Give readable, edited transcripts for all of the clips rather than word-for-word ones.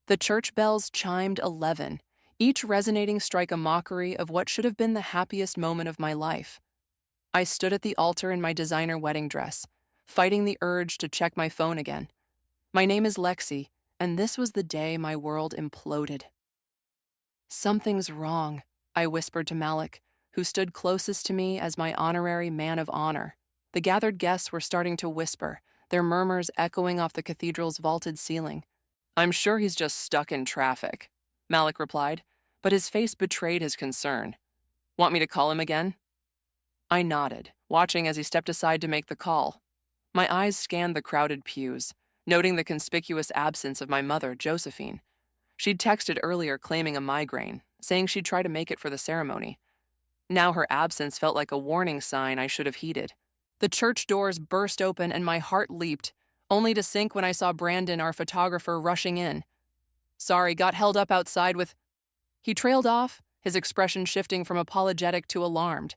The church bells chimed 11, each resonating strike a mockery of what should have been the happiest moment of my life. I stood at the altar in my designer wedding dress, fighting the urge to check my phone again. My name is Lexi, and this was the day my world imploded. "Something's wrong," I whispered to Malik, who stood closest to me as my honorary man of honor. The gathered guests were starting to whisper, their murmurs echoing off the cathedral's vaulted ceiling. "I'm sure he's just stuck in traffic," Malik replied, but his face betrayed his concern. "Want me to call him again?" I nodded, watching as he stepped aside to make the call. My eyes scanned the crowded pews, noting the conspicuous absence of my mother, Josephine. She'd texted earlier claiming a migraine, saying she'd try to make it for the ceremony. Now her absence felt like a warning sign I should have heeded. The church doors burst open and my heart leaped, only to sink when I saw Brandon, our photographer, rushing in. "Sorry, got held up outside with—" He trailed off, his expression shifting from apologetic to alarmed.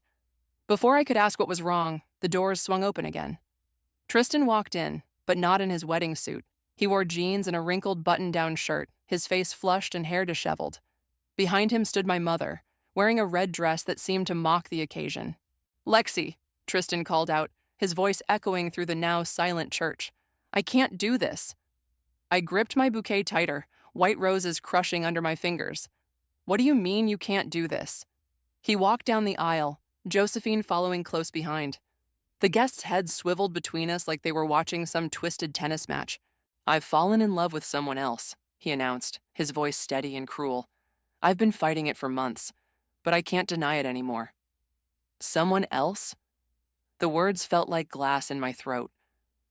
Before I could ask what was wrong, the doors swung open again. Tristan walked in, but not in his wedding suit. He wore jeans and a wrinkled button-down shirt, his face flushed and hair disheveled. Behind him stood my mother, wearing a red dress that seemed to mock the occasion. "Lexi," Tristan called out, his voice echoing through the now silent church. "I can't do this." I gripped my bouquet tighter, white roses crushing under my fingers. "What do you mean you can't do this?" He walked down the aisle, Josephine following close behind. The guests' heads swiveled between us like they were watching some twisted tennis match. "I've fallen in love with someone else," he announced, his voice steady and cruel. "I've been fighting it for months, but I can't deny it anymore." "Someone else?" The words felt like glass in my throat.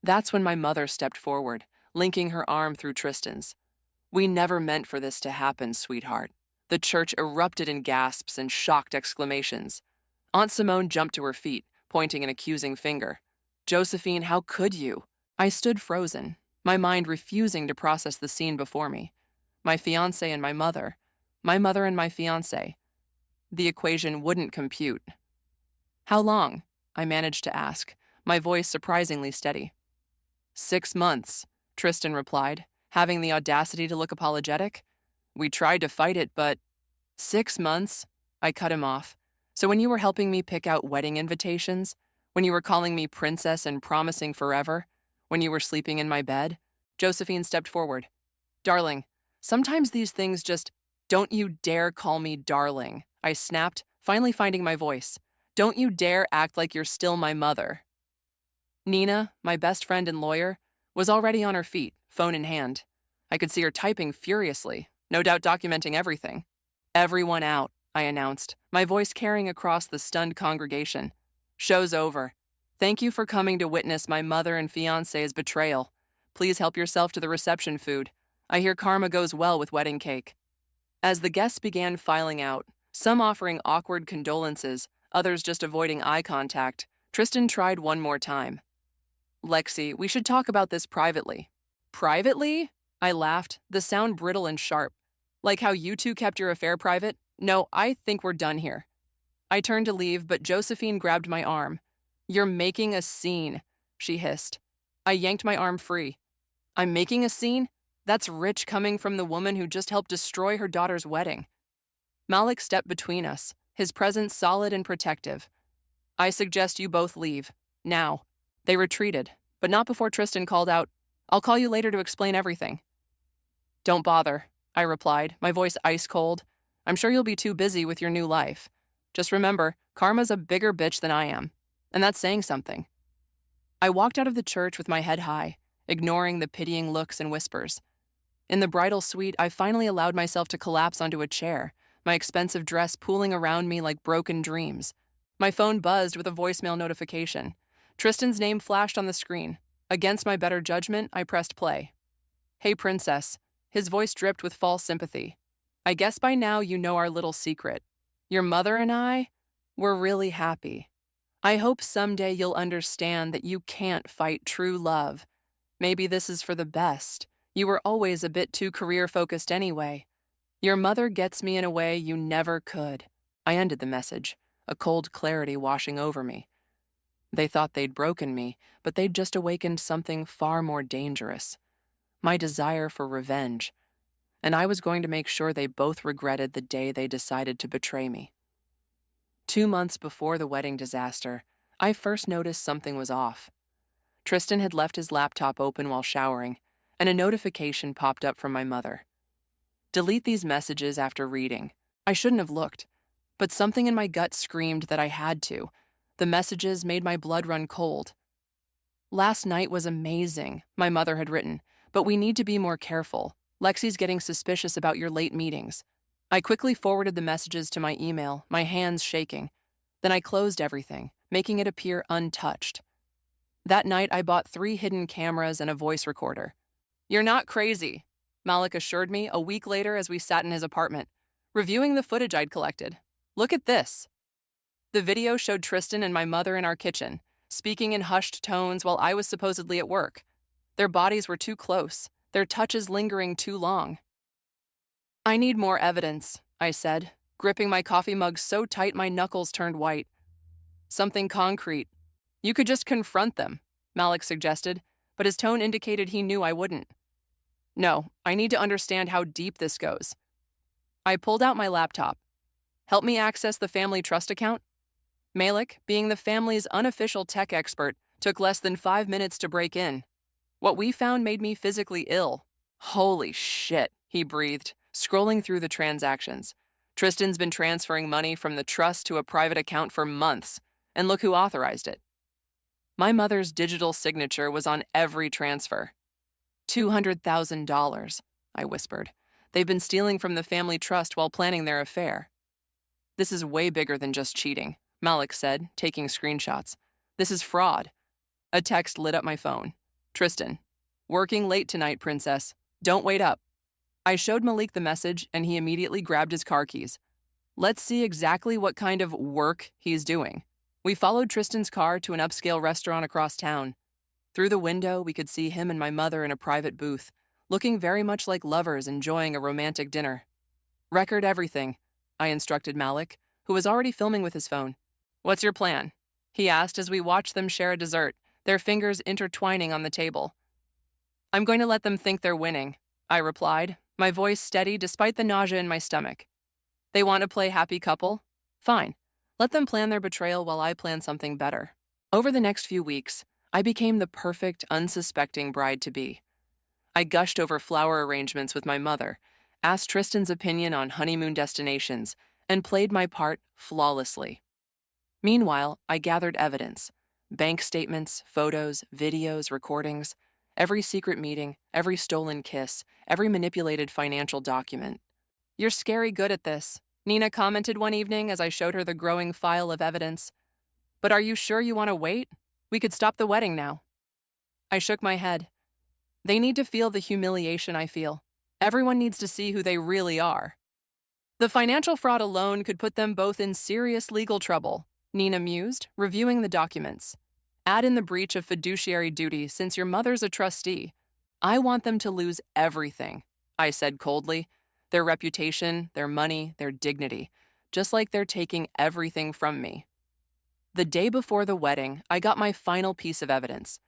That's when my mother stepped forward, linking her arm through Tristan's. "We never meant for this to happen, sweetheart." The church erupted in gasps and shocked exclamations. Aunt Simone jumped to her feet, pointing an accusing finger. "Josephine, how could you?" I stood frozen, my mind refusing to process the scene before me. My fiancé and my mother and my fiancé. The equation wouldn't compute. "How long?" I managed to ask, my voice surprisingly steady. 6 months, Tristan replied, having the audacity to look apologetic. "We tried to fight it, but—" "6 months?" I cut him off. "So when you were helping me pick out wedding invitations, when you were calling me princess and promising forever, when you were sleeping in my bed?" Josephine stepped forward. "Darling, sometimes these things just—" "Don't you dare call me darling," I snapped, finally finding my voice. "Don't you dare act like you're still my mother." Nina, my best friend and lawyer, was already on her feet, phone in hand. I could see her typing furiously, no doubt documenting everything. "Everyone out," I announced, my voice carrying across the stunned congregation. "Show's over. Thank you for coming to witness my mother and fiancé's betrayal. Please help yourself to the reception food. I hear karma goes well with wedding cake." As the guests began filing out, some offering awkward condolences, others just avoiding eye contact, Tristan tried one more time. "Lexi, we should talk about this privately." "Privately?" I laughed, the sound brittle and sharp. "Like how you two kept your affair private? No, I think we're done here." I turned to leave, but Josephine grabbed my arm. "You're making a scene," she hissed. I yanked my arm free. "I'm making a scene? That's rich coming from the woman who just helped destroy her daughter's wedding." Malik stepped between us, his presence solid and protective. "I suggest you both leave. Now." They retreated, but not before Tristan called out, "I'll call you later to explain everything." "Don't bother," I replied, my voice ice cold. "I'm sure you'll be too busy with your new life. Just remember, karma's a bigger bitch than I am, and that's saying something." I walked out of the church with my head high, ignoring the pitying looks and whispers. In the bridal suite, I finally allowed myself to collapse onto a chair, my expensive dress pooling around me like broken dreams. My phone buzzed with a voicemail notification. Tristan's name flashed on the screen. Against my better judgment, I pressed play. "Hey, princess." His voice dripped with false sympathy. "I guess by now you know our little secret. Your mother and I, we're really happy. I hope someday you'll understand that you can't fight true love. Maybe this is for the best. You were always a bit too career-focused anyway. Your mother gets me in a way you never could." I ended the message, a cold clarity washing over me. They thought they'd broken me, but they'd just awakened something far more dangerous. My desire for revenge. and I was going to make sure they both regretted the day they decided to betray me. 2 months before the wedding disaster, I first noticed something was off. Tristan had left his laptop open while showering, and a notification popped up from my mother. Delete these messages after reading. I shouldn't have looked, but something in my gut screamed that I had to. The messages made my blood run cold. Last night was amazing, my mother had written, but we need to be more careful. Lexi's getting suspicious about your late meetings. I quickly forwarded the messages to my email, my hands shaking. Then I closed everything, making it appear untouched. That night, I bought 3 hidden cameras and a voice recorder. "You're not crazy," Malik assured me a week later as we sat in his apartment, reviewing the footage I'd collected. "Look at this." The video showed Tristan and my mother in our kitchen, speaking in hushed tones while I was supposedly at work. Their bodies were too close, their touches lingering too long. "I need more evidence," I said, gripping my coffee mug so tight my knuckles turned white. "Something concrete. You could just confront them," Malik suggested, but his tone indicated he knew I wouldn't. "No, I need to understand how deep this goes." I pulled out my laptop. "Help me access the family trust account?" Malik, being the family's unofficial tech expert, took less than 5 minutes to break in. What we found made me physically ill. "Holy shit," he breathed, scrolling through the transactions. "Tristan's been transferring money from the trust to a private account for months, and look who authorized it." My mother's digital signature was on every transfer. $200,000, I whispered. "They've been stealing from the family trust while planning their affair." "This is way bigger than just cheating," Malik said, taking screenshots. "This is fraud." A text lit up my phone. "Tristan, working late tonight, princess. Don't wait up." I showed Malik the message, and he immediately grabbed his car keys. Let's see exactly what kind of work he's doing. We followed Tristan's car to an upscale restaurant across town. Through the window, we could see him and my mother in a private booth, looking very much like lovers enjoying a romantic dinner. "Record everything," I instructed Malik, who was already filming with his phone. "What's your plan?" he asked as we watched them share a dessert, their fingers intertwining on the table. "I'm going to let them think they're winning," I replied, my voice steady despite the nausea in my stomach. "They want to play happy couple? Fine. Let them plan their betrayal while I plan something better." Over the next few weeks, I became the perfect, unsuspecting bride-to-be. I gushed over flower arrangements with my mother, asked Tristan's opinion on honeymoon destinations, and played my part flawlessly. Meanwhile, I gathered evidence: bank statements, photos, videos, recordings, every secret meeting, every stolen kiss, every manipulated financial document. "You're scary good at this," Nina commented one evening as I showed her the growing file of evidence. "But are you sure you want to wait? We could stop the wedding now." I shook my head. They need to feel the humiliation I feel. Everyone needs to see who they really are. "The financial fraud alone could put them both in serious legal trouble," Nina mused, reviewing the documents. "Add in the breach of fiduciary duty since your mother's a trustee. I want them to lose everything," I said coldly. "Their reputation, their money, their dignity. Just like they're taking everything from me." The day before the wedding, I got my final piece of evidence.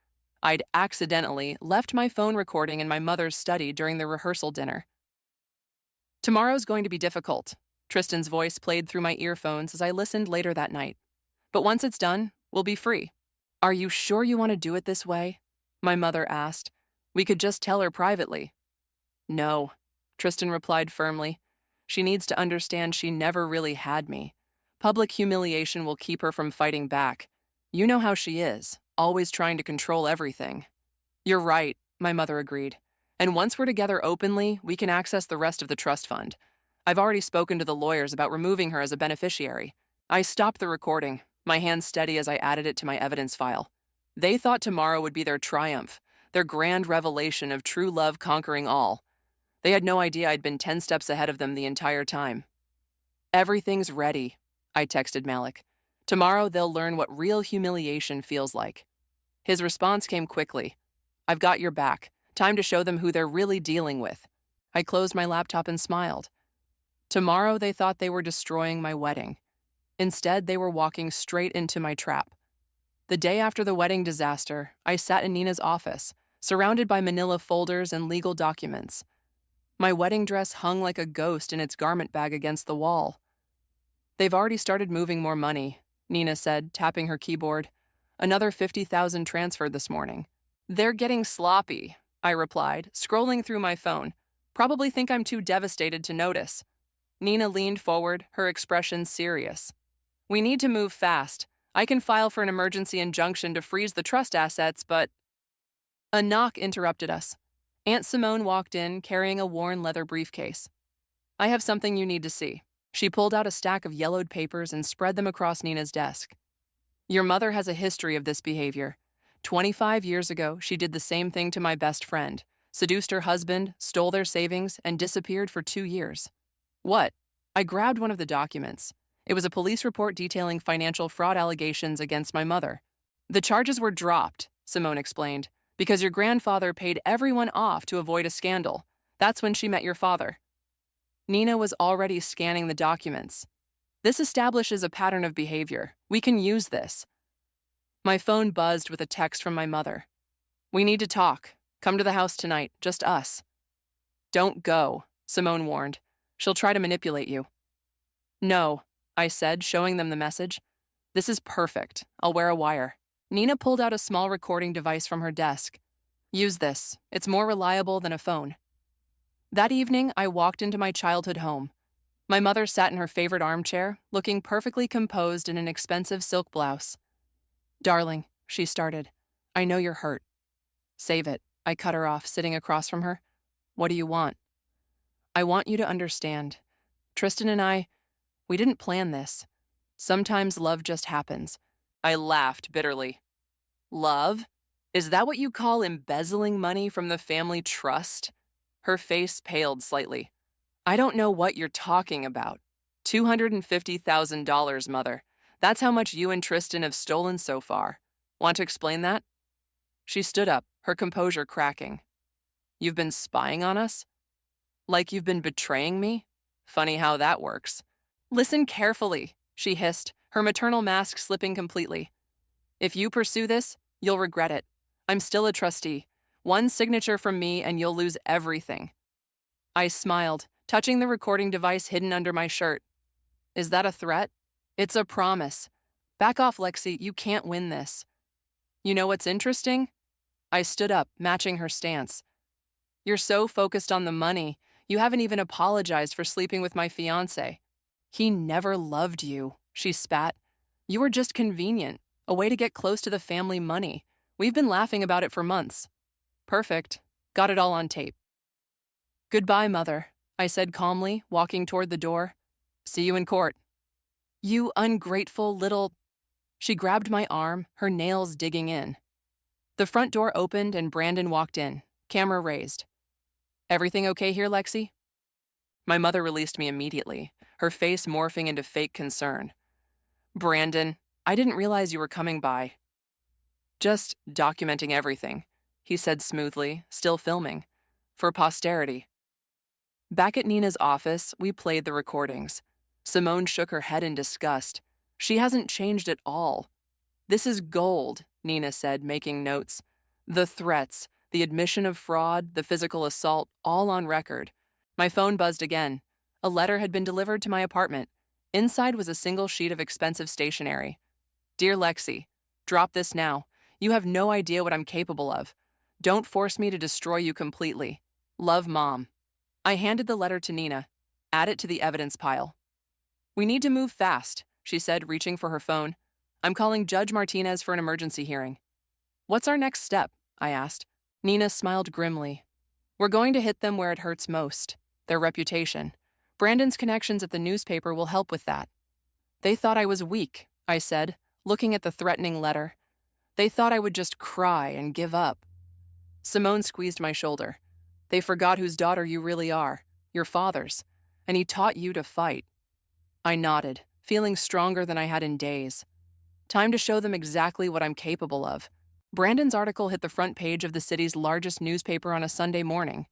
I'd accidentally left my phone recording in my mother's study during the rehearsal dinner. "Tomorrow's going to be difficult," Tristan's voice played through my earphones as I listened later that night. "But once it's done, we'll be free." "Are you sure you want to do it this way?" my mother asked. "We could just tell her privately." "No," Tristan replied firmly. "She needs to understand she never really had me. Public humiliation will keep her from fighting back. You know how she is, always trying to control everything." "You're right," my mother agreed. "And once we're together openly, we can access the rest of the trust fund. I've already spoken to the lawyers about removing her as a beneficiary." I stopped the recording, my hands steady as I added it to my evidence file. They thought tomorrow would be their triumph, their grand revelation of true love conquering all. They had no idea I'd been 10 steps ahead of them the entire time. "Everything's ready," I texted Malik. "Tomorrow they'll learn what real humiliation feels like." His response came quickly. "I've got your back. Time to show them who they're really dealing with." I closed my laptop and smiled. Tomorrow they thought they were destroying my wedding. Instead, they were walking straight into my trap. The day after the wedding disaster, I sat in Nina's office, surrounded by manila folders and legal documents. My wedding dress hung like a ghost in its garment bag against the wall. They've already started moving more money, Nina said, tapping her keyboard. Another 50,000 transferred this morning. They're getting sloppy, I replied, scrolling through my phone. Probably think I'm too devastated to notice. Nina leaned forward, her expression serious. We need to move fast. I can file for an emergency injunction to freeze the trust assets, but... A knock interrupted us. Aunt Simone walked in, carrying a worn leather briefcase. I have something you need to see. She pulled out a stack of yellowed papers and spread them across Nina's desk. Your mother has a history of this behavior. 25 years ago, she did the same thing to my best friend, seduced her husband, stole their savings, and disappeared for 2 years. What? I grabbed one of the documents. It was a police report detailing financial fraud allegations against my mother. The charges were dropped, Simone explained, because your grandfather paid everyone off to avoid a scandal. That's when she met your father. Nina was already scanning the documents. This establishes a pattern of behavior. We can use this. My phone buzzed with a text from my mother. We need to talk. Come to the house tonight, just us. Don't go, Simone warned. She'll try to manipulate you. No, I said, showing them the message. This is perfect. I'll wear a wire. Nina pulled out a small recording device from her desk. Use this. It's more reliable than a phone. That evening, I walked into my childhood home. My mother sat in her favorite armchair, looking perfectly composed in an expensive silk blouse. Darling, she started, I know you're hurt. Save it. I cut her off, sitting across from her. What do you want? I want you to understand. Tristan and I, we didn't plan this. Sometimes love just happens. I laughed bitterly. Love? Is that what you call embezzling money from the family trust? Her face paled slightly. I don't know what you're talking about. $250,000, Mother. That's how much you and Tristan have stolen so far. Want to explain that? She stood up, her composure cracking. You've been spying on us? Like you've been betraying me? Funny how that works. Listen carefully, she hissed, her maternal mask slipping completely. If you pursue this, you'll regret it. I'm still a trustee. One signature from me and you'll lose everything. I smiled, touching the recording device hidden under my shirt. Is that a threat? It's a promise. Back off, Lexi. You can't win this. You know what's interesting? I stood up, matching her stance. You're so focused on the money, you haven't even apologized for sleeping with my fiancé. He never loved you, she spat. You were just convenient, a way to get close to the family money. We've been laughing about it for months. Perfect. Got it all on tape. Goodbye, Mother, I said calmly, walking toward the door. See you in court. You ungrateful little... She grabbed my arm, her nails digging in. The front door opened and Brandon walked in, camera raised. Everything okay here, Lexi? My mother released me immediately, her face morphing into fake concern. Brandon, I didn't realize you were coming by. Just documenting everything, he said smoothly, still filming. For posterity. Back at Nina's office, we played the recordings. Simone shook her head in disgust. She hasn't changed at all. This is gold, Nina said, making notes. The threats, the admission of fraud, the physical assault, all on record. My phone buzzed again. A letter had been delivered to my apartment. Inside was a single sheet of expensive stationery. Dear Lexi, drop this now. You have no idea what I'm capable of. Don't force me to destroy you completely. Love, Mom. I handed the letter to Nina. Add it to the evidence pile. We need to move fast, she said, reaching for her phone. I'm calling Judge Martinez for an emergency hearing. What's our next step? I asked. Nina smiled grimly. We're going to hit them where it hurts most, their reputation. Brandon's connections at the newspaper will help with that. They thought I was weak, I said, looking at the threatening letter. They thought I would just cry and give up. Simone squeezed my shoulder. They forgot whose daughter you really are, your father's, and he taught you to fight. I nodded, feeling stronger than I had in days. Time to show them exactly what I'm capable of. Brandon's article hit the front page of the city's largest newspaper on a Sunday morning.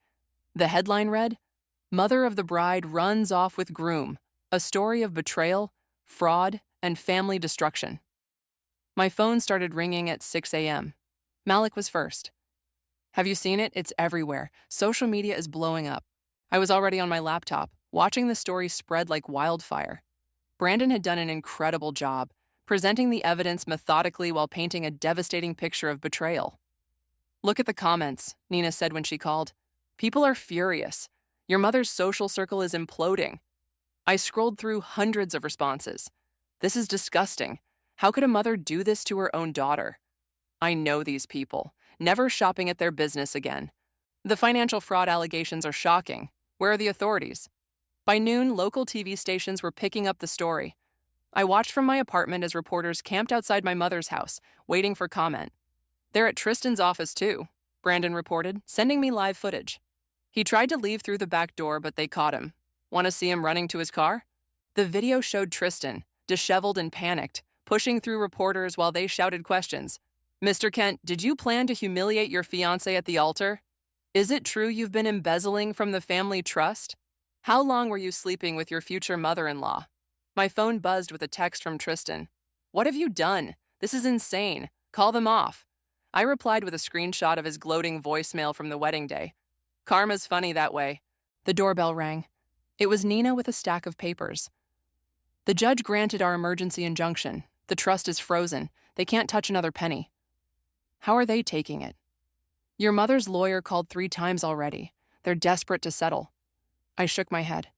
The headline read, Mother of the Bride Runs Off with Groom, a story of betrayal, fraud, and family destruction. My phone started ringing at 6 a.m. Malik was first. Have you seen it? It's everywhere. Social media is blowing up. I was already on my laptop, watching the story spread like wildfire. Brandon had done an incredible job, presenting the evidence methodically while painting a devastating picture of betrayal. Look at the comments, Nina said when she called. People are furious. Your mother's social circle is imploding. I scrolled through hundreds of responses. This is disgusting. How could a mother do this to her own daughter? I know these people. Never shopping at their business again. The financial fraud allegations are shocking. Where are the authorities? By noon, local TV stations were picking up the story. I watched from my apartment as reporters camped outside my mother's house, waiting for comment. They're at Tristan's office too, Brandon reported, sending me live footage. He tried to leave through the back door, but they caught him. Want to see him running to his car? The video showed Tristan, disheveled and panicked, pushing through reporters while they shouted questions. Mr. Kent, did you plan to humiliate your fiancée at the altar? Is it true you've been embezzling from the family trust? How long were you sleeping with your future mother-in-law? My phone buzzed with a text from Tristan. What have you done? This is insane. Call them off. I replied with a screenshot of his gloating voicemail from the wedding day. Karma's funny that way. The doorbell rang. It was Nina with a stack of papers. The judge granted our emergency injunction. The trust is frozen. They can't touch another penny. How are they taking it? Your mother's lawyer called 3 times already. They're desperate to settle. I shook my head.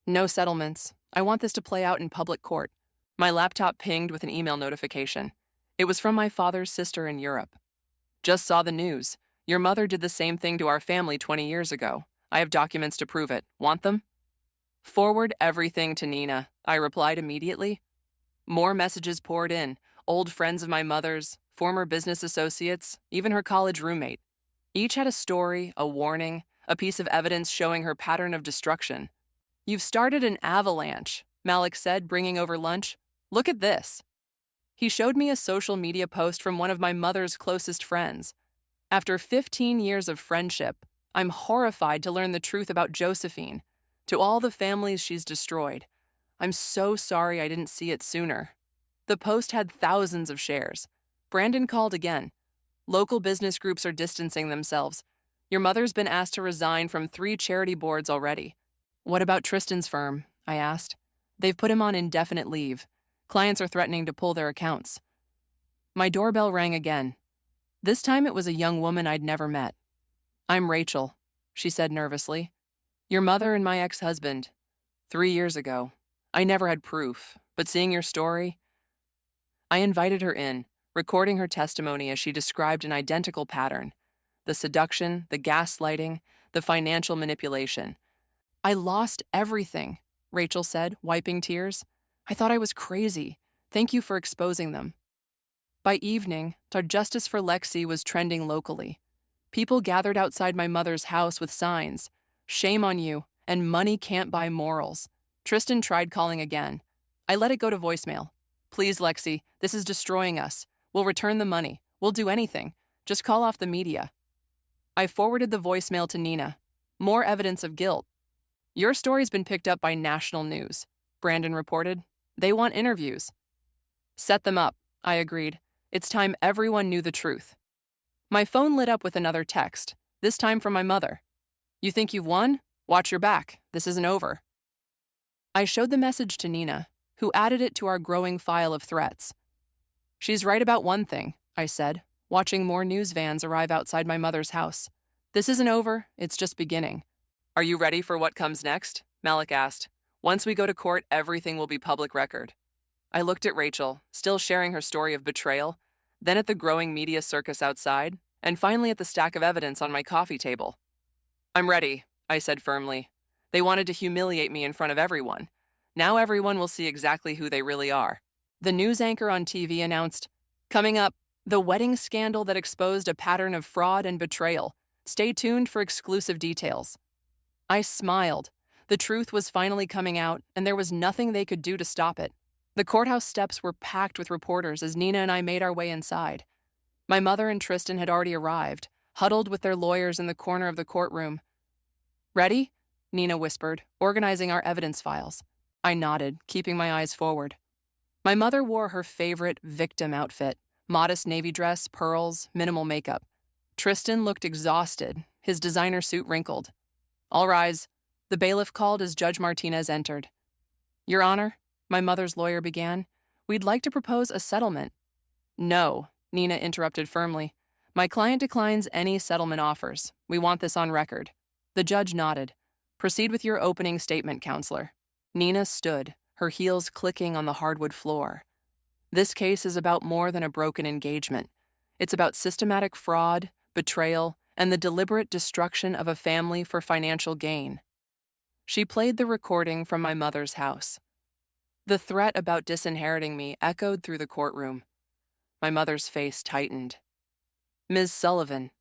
No settlements. I want this to play out in public court. My laptop pinged with an email notification. It was from my father's sister in Europe. Just saw the news. Your mother did the same thing to our family 20 years ago. I have documents to prove it. Want them? Forward everything to Nina, I replied immediately. More messages poured in. Old friends of my mother's, former business associates, even her college roommate. Each had a story, a warning, a piece of evidence showing her pattern of destruction. You've started an avalanche, Malik said, bringing over lunch. Look at this. He showed me a social media post from one of my mother's closest friends. After 15 years of friendship, I'm horrified to learn the truth about Josephine. To all the families she's destroyed. I'm so sorry I didn't see it sooner. The post had thousands of shares. Brandon called again. Local business groups are distancing themselves. Your mother's been asked to resign from 3 charity boards already. What about Tristan's firm? I asked. They've put him on indefinite leave. Clients are threatening to pull their accounts. My doorbell rang again. This time it was a young woman I'd never met. I'm Rachel, she said nervously. Your mother and my ex-husband. 3 years ago. I never had proof, but seeing your story... I invited her in, recording her testimony as she described an identical pattern. The seduction, the gaslighting, the financial manipulation. I lost everything, Rachel said, wiping tears. I thought I was crazy. Thank you for exposing them. By evening, Justice for Lexi was trending locally. People gathered outside my mother's house with signs, "Shame on you," and "Money can't buy morals." Tristan tried calling again. I let it go to voicemail. Please, Lexi, this is destroying us. We'll return the money. We'll do anything. Just call off the media. I forwarded the voicemail to Nina. More evidence of guilt. Your story's been picked up by national news, Brandon reported. They want interviews. Set them up, I agreed. It's time everyone knew the truth. My phone lit up with another text, this time from my mother. You think you've won? Watch your back. This isn't over. I showed the message to Nina, who added it to our growing file of threats. She's right about one thing, I said, watching more news vans arrive outside my mother's house. This isn't over, it's just beginning. Are you ready for what comes next? Malik asked. Once we go to court, everything will be public record. I looked at Rachel, still sharing her story of betrayal, then at the growing media circus outside, and finally at the stack of evidence on my coffee table. I'm ready, I said firmly. They wanted to humiliate me in front of everyone. Now everyone will see exactly who they really are. The news anchor on TV announced, coming up, the wedding scandal that exposed a pattern of fraud and betrayal. Stay tuned for exclusive details. I smiled. The truth was finally coming out, and there was nothing they could do to stop it. The courthouse steps were packed with reporters as Nina and I made our way inside. My mother and Tristan had already arrived, huddled with their lawyers in the corner of the courtroom. Ready? Nina whispered, organizing our evidence files. I nodded, keeping my eyes forward. My mother wore her favorite victim outfit, modest navy dress, pearls, minimal makeup. Tristan looked exhausted, his designer suit wrinkled. All rise. The bailiff called as Judge Martinez entered. Your Honor, my mother's lawyer began, we'd like to propose a settlement. No, Nina interrupted firmly. My client declines any settlement offers. We want this on record. The judge nodded. Proceed with your opening statement, counselor. Nina stood, her heels clicking on the hardwood floor. This case is about more than a broken engagement. It's about systematic fraud, betrayal, and the deliberate destruction of a family for financial gain. She played the recording from my mother's house. The threat about disinheriting me echoed through the courtroom. My mother's face tightened. Ms. Sullivan,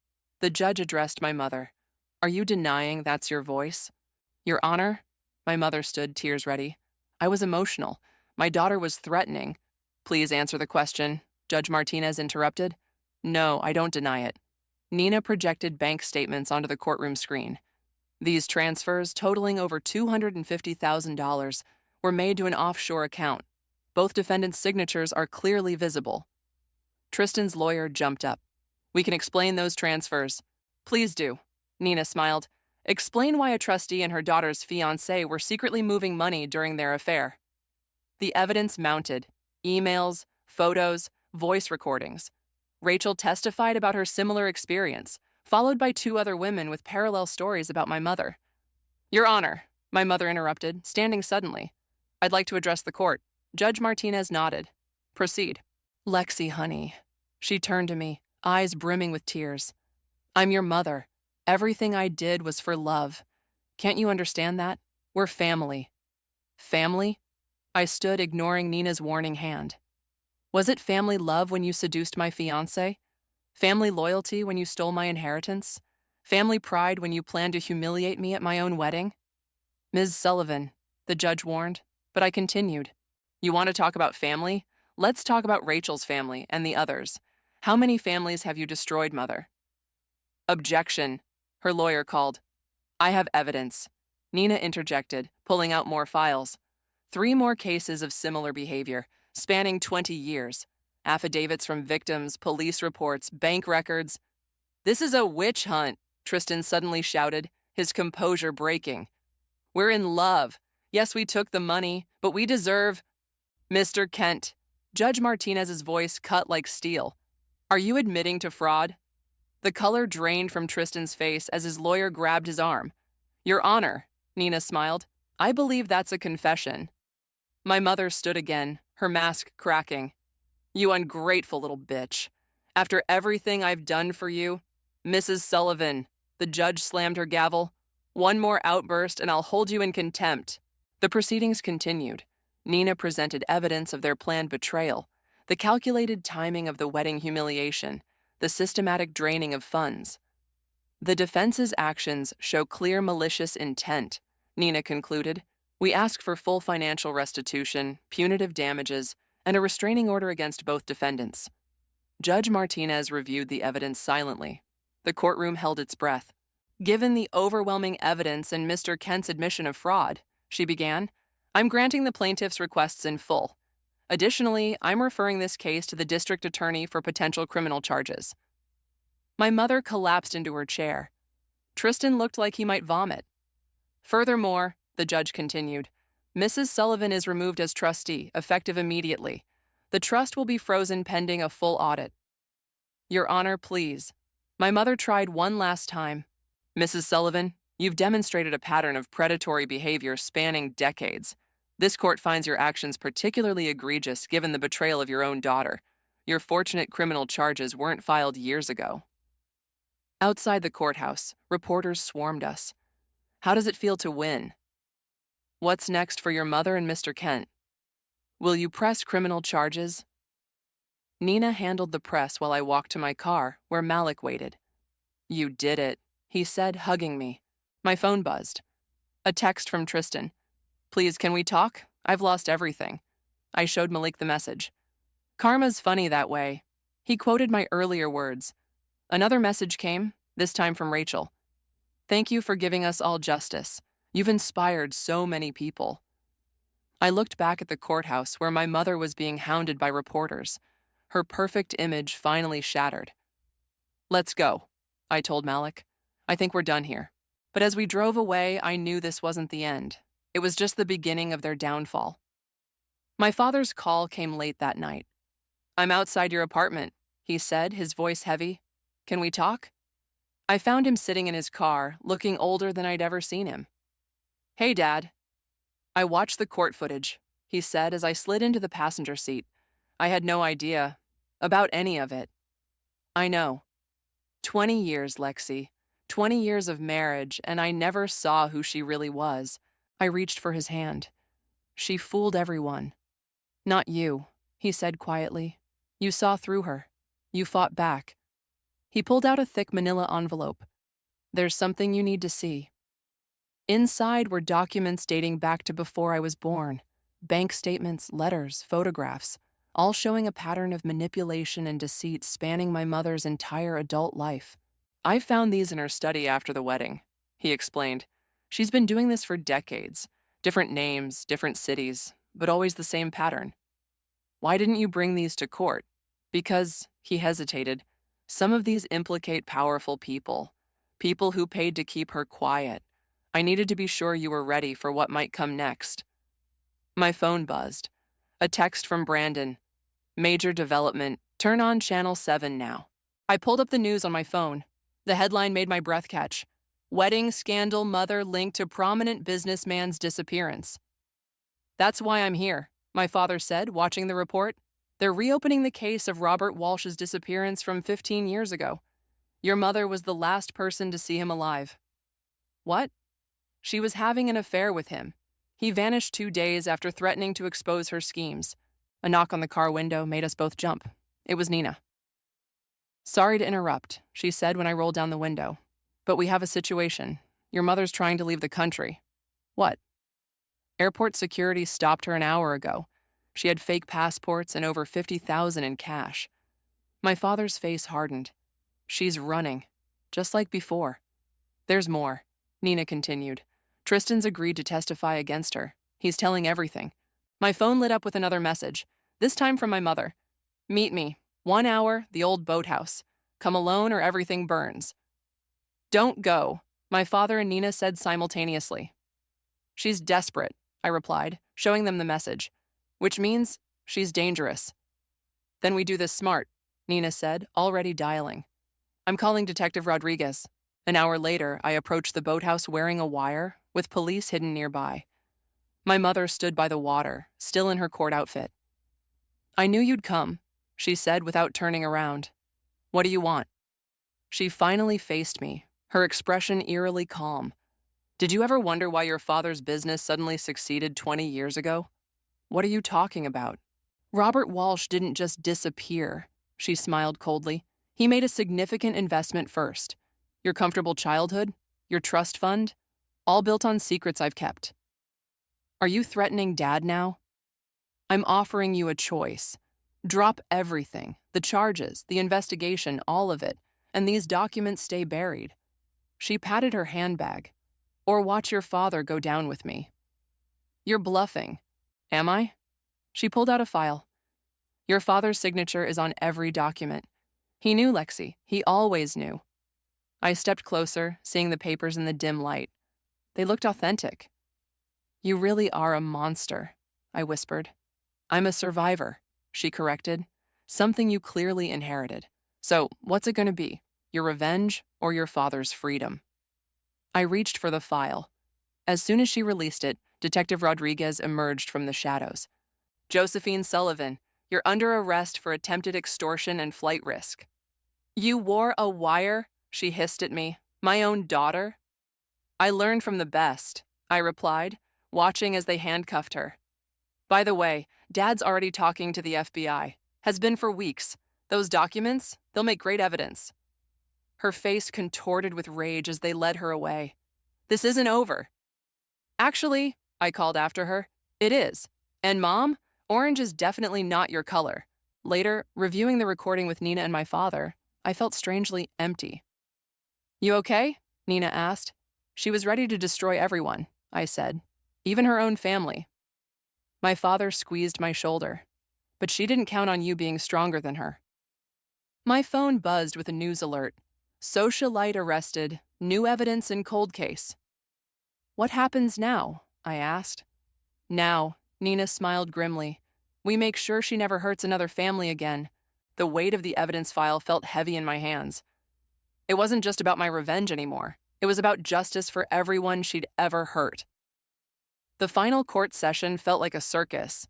the judge addressed my mother. Are you denying that's your voice? Your Honor? My mother stood, tears ready. I was emotional. My daughter was threatening. Please answer the question, Judge Martinez interrupted. No, I don't deny it. Nina projected bank statements onto the courtroom screen. These transfers, totaling over $250,000, were made to an offshore account. Both defendants' signatures are clearly visible. Tristan's lawyer jumped up. We can explain those transfers. Please do. Nina smiled. Explain why a trustee and her daughter's fiancé were secretly moving money during their affair. The evidence mounted. Emails, photos, voice recordings. Rachel testified about her similar experience, followed by two other women with parallel stories about my mother. Your Honor, my mother interrupted, standing suddenly. I'd like to address the court. Judge Martinez nodded. Proceed. Lexi, honey. She turned to me, eyes brimming with tears. I'm your mother. Everything I did was for love. Can't you understand that? We're family. Family? I stood, ignoring Nina's warning hand. Was it family love when you seduced my fiancé? Family loyalty when you stole my inheritance? Family pride when you planned to humiliate me at my own wedding? Ms. Sullivan, the judge warned, but I continued. You want to talk about family? Let's talk about Rachel's family and the others. How many families have you destroyed, Mother? Objection, her lawyer called. I have evidence. Nina interjected, pulling out more files. 3 more cases of similar behavior, spanning 20 years. Affidavits from victims, police reports, bank records. This is a witch hunt, Tristan suddenly shouted, his composure breaking. We're in love. Yes, we took the money, but we deserve... Mr. Kent, Judge Martinez's voice cut like steel. Are you admitting to fraud? The color drained from Tristan's face as his lawyer grabbed his arm. Your Honor, Nina smiled. I believe that's a confession. My mother stood again, her mask cracking. You ungrateful little bitch. After everything I've done for you, Mrs. Sullivan, the judge slammed her gavel. One more outburst and I'll hold you in contempt. The proceedings continued. Nina presented evidence of their planned betrayal, the calculated timing of the wedding humiliation, the systematic draining of funds. The defense's actions show clear malicious intent, Nina concluded. We ask for full financial restitution, punitive damages, and a restraining order against both defendants. Judge Martinez reviewed the evidence silently. The courtroom held its breath. Given the overwhelming evidence and Mr. Kent's admission of fraud, she began, I'm granting the plaintiff's requests in full. Additionally, I'm referring this case to the district attorney for potential criminal charges. My mother collapsed into her chair. Tristan looked like he might vomit. Furthermore, the judge continued, Mrs. Sullivan is removed as trustee, effective immediately. The trust will be frozen pending a full audit. Your Honor, please. My mother tried one last time. Mrs. Sullivan, you've demonstrated a pattern of predatory behavior spanning decades. This court finds your actions particularly egregious given the betrayal of your own daughter. Your fortunate criminal charges weren't filed years ago. Outside the courthouse, reporters swarmed us. How does it feel to win? What's next for your mother and Mr. Kent? Will you press criminal charges? Nina handled the press while I walked to my car, where Malik waited. You did it, he said, hugging me. My phone buzzed. A text from Tristan. Please, can we talk? I've lost everything. I showed Malik the message. Karma's funny that way. He quoted my earlier words. Another message came, this time from Rachel. Thank you for giving us all justice. You've inspired so many people. I looked back at the courthouse where my mother was being hounded by reporters. Her perfect image finally shattered. Let's go, I told Malik. I think we're done here. But as we drove away, I knew this wasn't the end. It was just the beginning of their downfall. My father's call came late that night. "I'm outside your apartment," he said, his voice heavy. "Can we talk?" I found him sitting in his car, looking older than I'd ever seen him. "Hey, Dad." "I watched the court footage," he said as I slid into the passenger seat. I had no idea about any of it. "I know. 20 years, Lexi. 20 years of marriage, and I never saw who she really was." I reached for his hand. "She fooled everyone." "Not you," he said quietly. "You saw through her. You fought back." He pulled out a thick manila envelope. "There's something you need to see." Inside were documents dating back to before I was born. Bank statements, letters, photographs, all showing a pattern of manipulation and deceit spanning my mother's entire adult life. "I found these in her study after the wedding," he explained. "She's been doing this for decades. Different names, different cities, but always the same pattern." "Why didn't you bring these to court?" "Because," he hesitated, "some of these implicate powerful people. People who paid to keep her quiet. I needed to be sure you were ready for what might come next." My phone buzzed. A text from Brandon. "Major development. Turn on Channel 7 now." I pulled up the news on my phone. The headline made my breath catch. "Wedding scandal mother linked to prominent businessman's disappearance." "That's why I'm here," my father said, watching the report. "They're reopening the case of Robert Walsh's disappearance from 15 years ago. Your mother was the last person to see him alive." "What?" "She was having an affair with him. He vanished 2 days after threatening to expose her schemes." A knock on the car window made us both jump. It was Nina. "Sorry to interrupt," she said when I rolled down the window. "But we have a situation. Your mother's trying to leave the country." "What?" "Airport security stopped her an hour ago. She had fake passports and over 50,000 in cash." My father's face hardened. "She's running, just like before." "There's more," Nina continued. "Tristan's agreed to testify against her. He's telling everything." My phone lit up with another message, this time from my mother. "Meet me. 1 hour, the old boathouse. Come alone or everything burns." "Don't go," my father and Nina said simultaneously. "She's desperate," I replied, showing them the message. "Which means she's dangerous." "Then we do this smart," Nina said, already dialing. "I'm calling Detective Rodriguez." An hour later, I approached the boathouse wearing a wire, with police hidden nearby. My mother stood by the water, still in her court outfit. "I knew you'd come," she said without turning around. "What do you want?" She finally faced me, her expression eerily calm. "Did you ever wonder why your father's business suddenly succeeded 20 years ago?" "What are you talking about?" "Robert Walsh didn't just disappear," she smiled coldly. "He made a significant investment first. Your comfortable childhood, your trust fund, all built on secrets I've kept." "Are you threatening Dad now?" "I'm offering you a choice. Drop everything, the charges, the investigation, all of it, and these documents stay buried." She patted her handbag. "Or watch your father go down with me." "You're bluffing." "Am I?" She pulled out a file. "Your father's signature is on every document. He knew, Lexi. He always knew." I stepped closer, seeing the papers in the dim light. They looked authentic. "You really are a monster," I whispered. "I'm a survivor," she corrected. "Something you clearly inherited. So, what's it going to be? Your revenge or your father's freedom?" I reached for the file. As soon as she released it, Detective Rodriguez emerged from the shadows. "Josephine Sullivan, you're under arrest for attempted extortion and flight risk." "You wore a wire?" she hissed at me. "My own daughter?" "I learned from the best," I replied, watching as they handcuffed her. "By the way, Dad's already talking to the FBI. Has been for weeks. Those documents, they'll make great evidence." Her face contorted with rage as they led her away. "This isn't over." "Actually," I called after her, "it is. And Mom, orange is definitely not your color." Later, reviewing the recording with Nina and my father, I felt strangely empty. "You okay?" Nina asked. "She was ready to destroy everyone," I said, "even her own family." My father squeezed my shoulder. "But she didn't count on you being stronger than her." My phone buzzed with a news alert. "Socialite arrested, New evidence in cold case. What happens now? I asked. Now, Nina smiled grimly. We make sure she never hurts another family again. The weight of the evidence file felt heavy in my hands. It wasn't just about my revenge anymore. It was about justice for everyone she'd ever hurt. The final court session felt like a circus.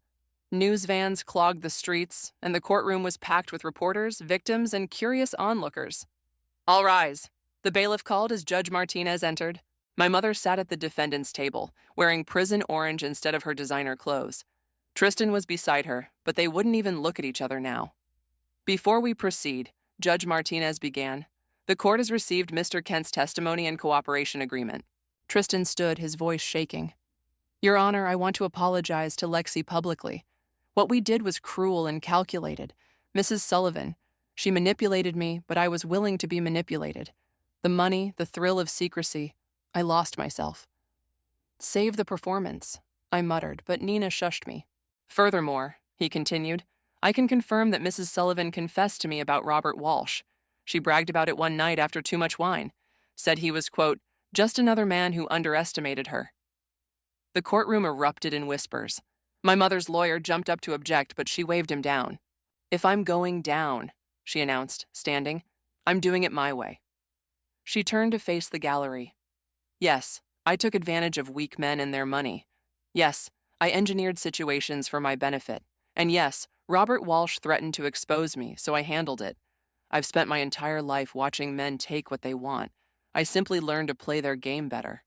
News vans clogged the streets, and the courtroom was packed with reporters, victims, and curious onlookers. All rise. The bailiff called as Judge Martinez entered. My mother sat at the defendant's table, wearing prison orange instead of her designer clothes. Tristan was beside her, but they wouldn't even look at each other now. Before we proceed, Judge Martinez began. The court has received Mr. Kent's testimony and cooperation agreement. Tristan stood, his voice shaking. Your Honor, I want to apologize to Lexi publicly. What we did was cruel and calculated. Mrs. Sullivan, she manipulated me, but I was willing to be manipulated. The money, the thrill of secrecy, I lost myself. Save the performance, I muttered, but Nina shushed me. Furthermore, he continued, I can confirm that Mrs. Sullivan confessed to me about Robert Walsh. She bragged about it one night after too much wine, said he was, quote, just another man who underestimated her. The courtroom erupted in whispers. My mother's lawyer jumped up to object, but she waved him down. If I'm going down, she announced, standing, I'm doing it my way. She turned to face the gallery. Yes, I took advantage of weak men and their money. Yes, I engineered situations for my benefit. And yes, Robert Walsh threatened to expose me, so I handled it. I've spent my entire life watching men take what they want. I simply learned to play their game better.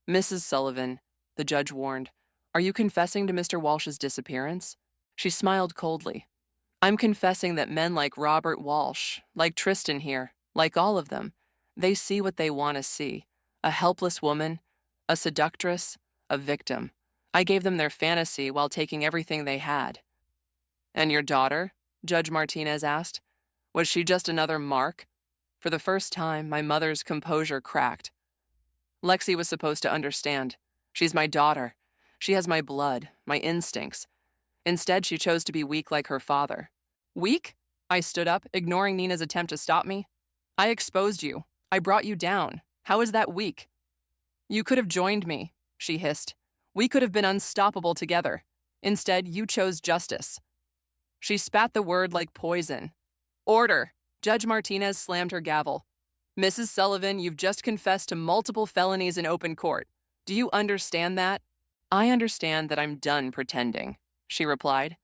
Mrs. Sullivan, the judge warned, are you confessing to Mr. Walsh's disappearance? She smiled coldly. I'm confessing that men like Robert Walsh, like Tristan here, like all of them, they see what they want to see. A helpless woman, a seductress, a victim. I gave them their fantasy while taking everything they had. And your daughter? Judge Martinez asked. Was she just another mark? For the first time, my mother's composure cracked. Lexi was supposed to understand. She's my daughter. She has my blood, my instincts. Instead, she chose to be weak like her father. Weak? I stood up, ignoring Nina's attempt to stop me. I exposed you. I brought you down. How is that weak? You could have joined me, she hissed. We could have been unstoppable together. Instead, you chose justice. She spat the word like poison. Order! Judge Martinez slammed her gavel. Mrs. Sullivan, you've just confessed to multiple felonies in open court. Do you understand that? I understand that I'm done pretending, she replied.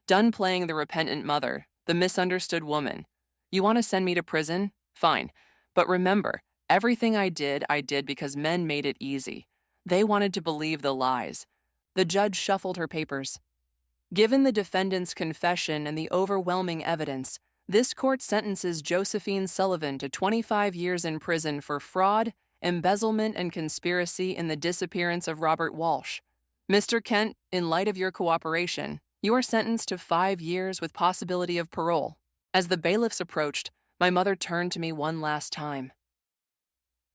Done playing the repentant mother, the misunderstood woman. You want to send me to prison? Fine. But remember, everything I did because men made it easy. They wanted to believe the lies. The judge shuffled her papers. Given the defendant's confession and the overwhelming evidence, this court sentences Josephine Sullivan to 25 years in prison for fraud, embezzlement, and conspiracy in the disappearance of Robert Walsh. Mr. Kent, in light of your cooperation, you are sentenced to 5 years with possibility of parole. As the bailiffs approached, my mother turned to me one last time.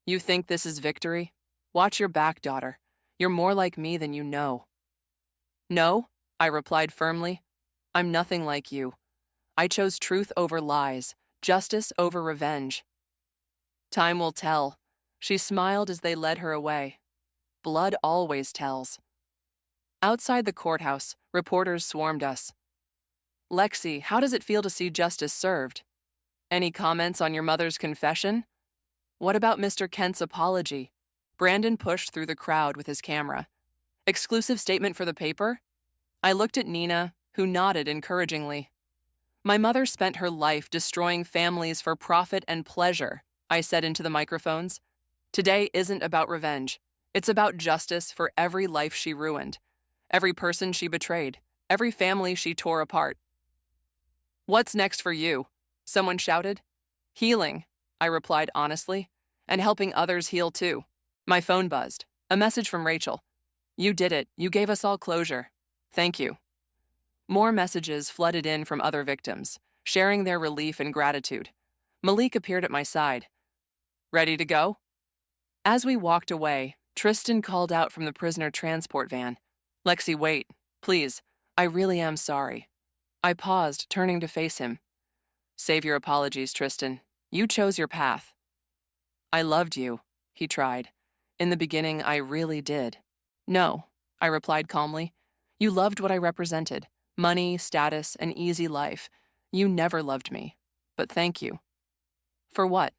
You think this is victory? Watch your back, daughter. You're more like me than you know. No, I replied firmly. I'm nothing like you. I chose truth over lies, justice over revenge. Time will tell. She smiled as they led her away. Blood always tells. Outside the courthouse, reporters swarmed us. Lexi, how does it feel to see justice served? Any comments on your mother's confession? What about Mr. Kent's apology? Brandon pushed through the crowd with his camera. Exclusive statement for the paper? I looked at Nina, who nodded encouragingly. My mother spent her life destroying families for profit and pleasure, I said into the microphones. Today isn't about revenge. It's about justice for every life she ruined, every person she betrayed, every family she tore apart. What's next for you? Someone shouted. Healing, I replied honestly, and helping others heal too. My phone buzzed. A message from Rachel. You did it. You gave us all closure. Thank you. More messages flooded in from other victims, sharing their relief and gratitude. Malik appeared at my side. Ready to go? As we walked away, Tristan called out from the prisoner transport van. Lexi, wait. Please. I really am sorry. I paused, turning to face him. Save your apologies, Tristan. You chose your path. I loved you. he tried. In the beginning, I really did. No, I replied calmly. You loved what I represented: money, status, an easy life. You never loved me. But thank you. For what?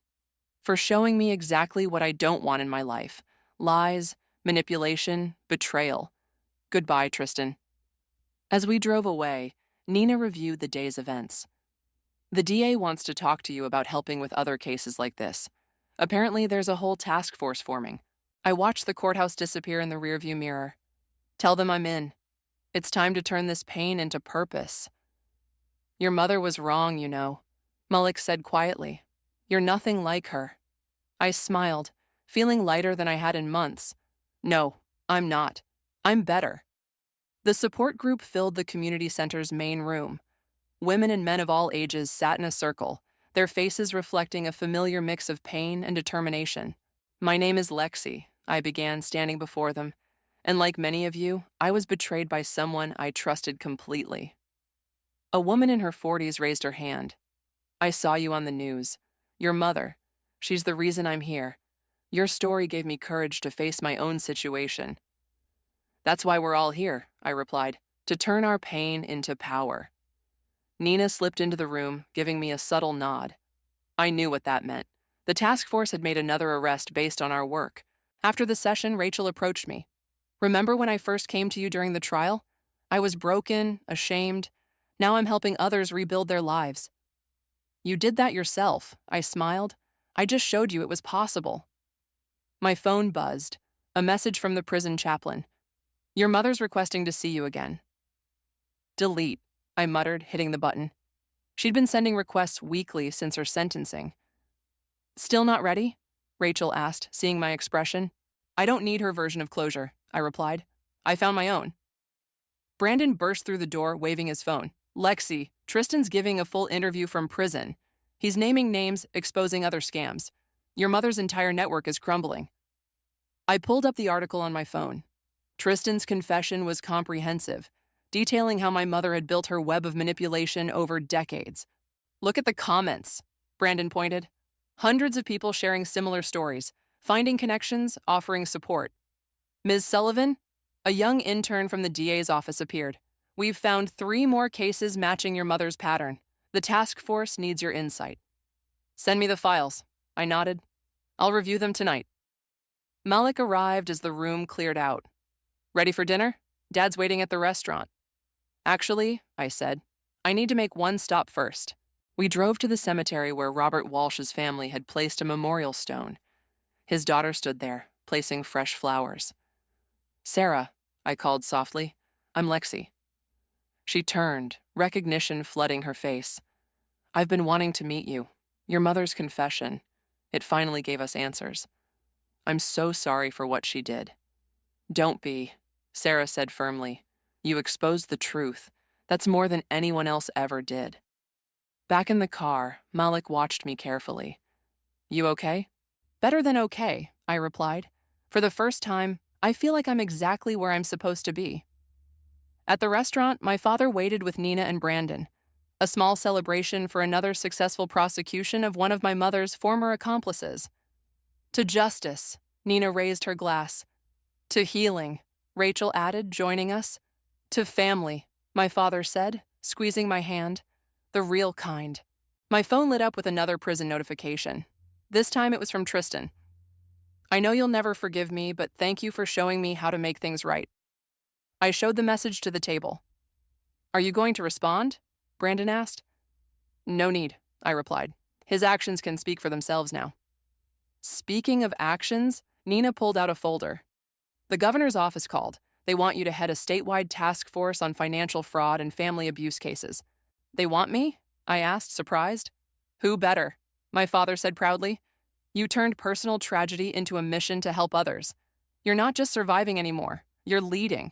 For showing me exactly what I don't want in my life: lies, manipulation, betrayal. Goodbye, Tristan. As we drove away, Nina reviewed the day's events. The DA wants to talk to you about helping with other cases like this. Apparently, there's a whole task force forming. I watched the courthouse disappear in the rearview mirror. Tell them I'm in. It's time to turn this pain into purpose. Your mother was wrong, you know, Mullick said quietly. You're nothing like her. I smiled, feeling lighter than I had in months. No, I'm not. I'm better. The support group filled the community center's main room. Women and men of all ages sat in a circle, their faces reflecting a familiar mix of pain and determination. My name is Lexi, I began, standing before them. And like many of you, I was betrayed by someone I trusted completely. A woman in her 40s raised her hand. I saw you on the news. Your mother. She's the reason I'm here. Your story gave me courage to face my own situation. That's why we're all here, I replied, to turn our pain into power. Nina slipped into the room, giving me a subtle nod. I knew what that meant. The task force had made another arrest based on our work. After the session, Rachel approached me. Remember when I first came to you during the trial? I was broken, ashamed. Now I'm helping others rebuild their lives. You did that yourself, I smiled. I just showed you it was possible. My phone buzzed. A message from the prison chaplain. Your mother's requesting to see you again. Delete, I muttered, hitting the button. She'd been sending requests weekly since her sentencing. Still not ready? Rachel asked, seeing my expression. I don't need her version of closure, I replied. I found my own. Brandon burst through the door, waving his phone. Lexi, Tristan's giving a full interview from prison. He's naming names, exposing other scams. Your mother's entire network is crumbling. I pulled up the article on my phone. Tristan's confession was comprehensive, detailing how my mother had built her web of manipulation over decades. Look at the comments, Brandon pointed. Hundreds of people sharing similar stories, finding connections, offering support. Ms. Sullivan, a young intern from the DA's office, appeared. We've found 3 more cases matching your mother's pattern. The task force needs your insight. Send me the files. I nodded. I'll review them tonight. Malik arrived as the room cleared out. Ready for dinner? Dad's waiting at the restaurant. Actually, I said, I need to make one stop first. We drove to the cemetery where Robert Walsh's family had placed a memorial stone. His daughter stood there, placing fresh flowers. Sarah, I called softly. I'm Lexi. She turned, recognition flooding her face. I've been wanting to meet you. Your mother's confession. It finally gave us answers. I'm so sorry for what she did. Don't be, Sarah said firmly. You exposed the truth. That's more than anyone else ever did. Back in the car, Malik watched me carefully. You okay? Better than okay, I replied. For the first time, I feel like I'm exactly where I'm supposed to be. At the restaurant, my father waited with Nina and Brandon. A small celebration for another successful prosecution of one of my mother's former accomplices. To justice, Nina raised her glass. To healing, Rachel added, joining us. To family, my father said, squeezing my hand. The real kind. My phone lit up with another prison notification. This time it was from Tristan. I know you'll never forgive me, but thank you for showing me how to make things right. I showed the message to the table. Are you going to respond? Brandon asked. No need, I replied. His actions can speak for themselves now. Speaking of actions, Nina pulled out a folder. The governor's office called. They want you to head a statewide task force on financial fraud and family abuse cases. They want me? I asked, surprised. Who better? My father said proudly. You turned personal tragedy into a mission to help others. You're not just surviving anymore, you're leading.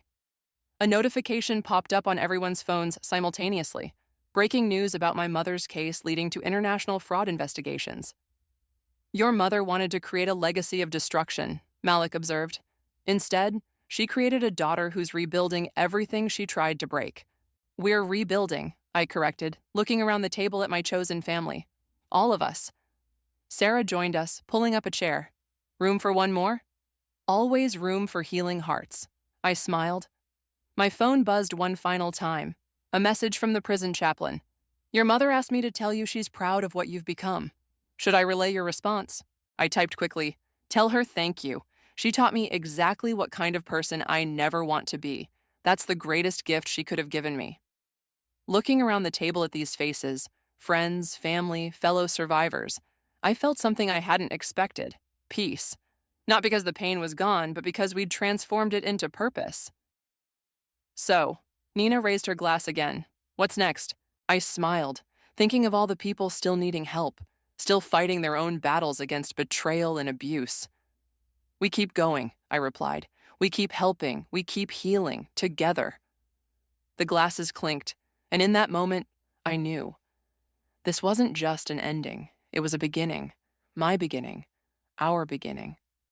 A notification popped up on everyone's phones simultaneously. Breaking news about my mother's case leading to international fraud investigations. Your mother wanted to create a legacy of destruction, Malik observed. Instead, she created a daughter who's rebuilding everything she tried to break. We're rebuilding, I corrected, looking around the table at my chosen family. All of us. Sarah joined us, pulling up a chair. Room for one more? Always room for healing hearts. I smiled. My phone buzzed one final time. A message from the prison chaplain. Your mother asked me to tell you she's proud of what you've become. Should I relay your response? I typed quickly. Tell her thank you. She taught me exactly what kind of person I never want to be. That's the greatest gift she could have given me. Looking around the table at these faces, friends, family, fellow survivors, I felt something I hadn't expected. Peace. Not because the pain was gone, but because we'd transformed it into purpose. So, Nina raised her glass again. What's next? I smiled, thinking of all the people still needing help, still fighting their own battles against betrayal and abuse. We keep going, I replied. We keep helping, we keep healing, together. The glasses clinked, and in that moment, I knew. This wasn't just an ending, it was a beginning. My beginning. Our beginning.